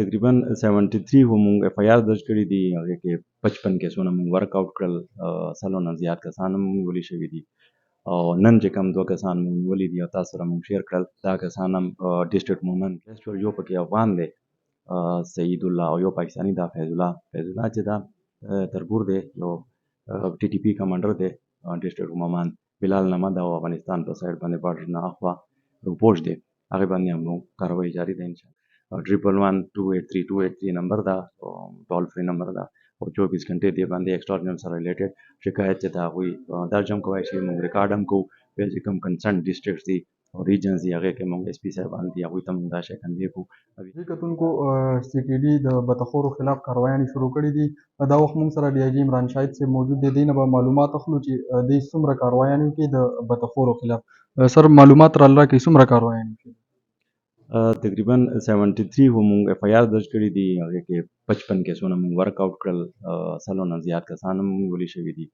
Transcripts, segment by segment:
تقریبا 73 هم موږ اف آی آر درج کړي دي، هغه کې 55 کیسونه موږ ورک آؤٹ کړل، سلو نه زیات کسان هم نیولي شوي دي، او نن چې کوم 2 کسان موږ نیولي دي او تاسو سره موږ شیر کړل، دا کسان هم ډسټرکټ مومنت یو پکې افغان دی سعید الله، او یو پاکستاني دا فیض الله چې دا تربور دی، یو ټي ټي پی کمانډر دی ډسټرکټ مومن، بلال نمد او افغانستان په سایډ باندې بارډر نه اخوا رپورټ دی، هغه باندې هم کاروایی جاری ده انشاءالله. 111-283-283 نمبر دا ټول فری نمبر دا، او 24 घंटे دی باندې ایکسټورشن سره ریلیټډ شکایت چې دا غوي درج هم کوي چې موږ ریکارډ هم کوو، بل چې کوم کنسرن ډسټرکټس دي او ریجنز دي هغه کې موږ اس پی صاحبان دي هغوی ته موږ دا شی کنوی کوو. کتونکو سی ټي ډي د بتخورو خلاف کاروایانې شروع کړي دي، دا وخت موږ سره ډي آی جي عمران شاهد صاحب موجود دی، دی نه به معلومات اخلو چې دوی څومره کاروایانې کوي د بتخورو خلاف. سر معلومات را لرئ چې څومره کاروایانې کوي؟ تقریبا 73 هم موږ اف آی آر درج کړي دي، هغه کې 55 کیسونه موږ ورک آؤٹ کړل، سلو نه زیات کسان هم نیولي شوي دي،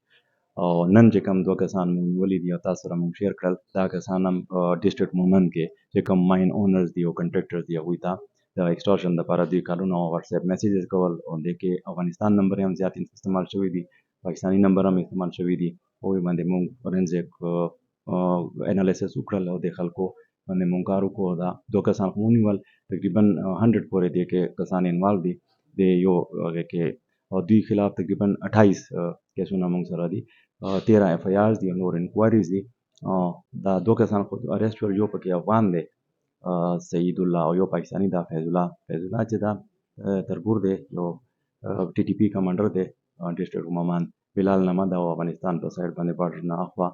او نن چې کوم 2 کسان موږ نیولي دي او تاسو سره موږ شیر کړل، دا کسان هم ډسټرکټ مومن کې چې کوم ماین اونرز دي او کنټراکټرز دي هغوی ته د ایکسټورشن دپاره دوی کالونه او واتس اپ میسیجز کول، او دې کې افغانستان نمبر هم زیات استعمال شوي دي، پاکستاني نمبر هم استعمال شوي دي، هغوی باندې موږ فورنزیک انالیسس وکړل او د خلکو باندې مونږ کار وکړو. دا 2 کسان خو ونیول، تقریبا 100 پورې دې کې کسان انوالو دي د یو هغه کې، او دوی خلاف تقریبا 28 کیسونه مونږ سره دي، 13 اف آی آرز دي او نور انکوایریز دي. دا 2 کسان خو اریسټ شول، یو پکې افغان دی سعید الله، او یو پاکستاني دا فیض الله چې دا تربور دی، یو ټي ټي پی کمانډر دی ډسټرکټ مومن، بلال نمد او افغانستان په سایډ باندې بارډر نه اخوا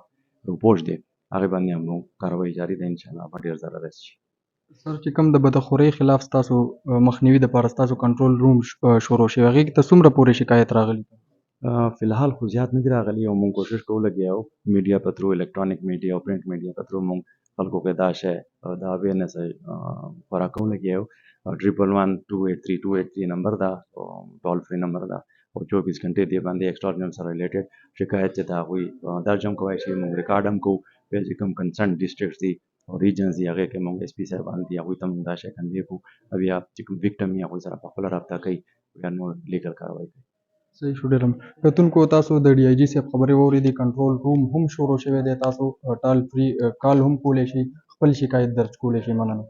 رپورټ دی، هغه باندې هم کاروایی جاری ده انشاءالله په ډیر زر رسي. سر چې کوم د بدخورۍ خلاف ستاسو مخنیوي دپاره ستاسو کنټرول روم شروع شوی، هغې کې ته څومره پورې شکایت راغلی؟ فی الحال خو زیات نه دي راغلي، او مونږ کوشش کوو لګیا یو میډیا په تھرو، الکترونیک میډیا او پرنټ میډیا په تھرو مونږ خلکو کې دا شی دا اویرنس خورا کوو لګیا یو. 111-283-283 نمبر دا ټول فری نمبر دا، او 24 घंटे دی باندې ایکسټورشن سره ریلیټډ شکایت چې دا هغوی درج هم کوي چې موږ ریکارډ هم کوو، بل چې کوم کنسرن ډسټرکټس دي او ریجنز دي هغې کې موږ اس پی صاحبان دي هغوی ته موږ دا شی کنوی کوو، او یا چې کوم ویکټم یې هغوی سره په خپله رابطه کوي یا نور لیګل کاروایی کوي. صحیح شو، ډېر ښه. کتونکو تاسو د ډي آی جي صاحب خبرې واورېدې، کنټرول روم هم شروع شوی دی، تاسو ټال فری کال هم کولی شئ، خپل شکایت درج کولی شئ. مننه.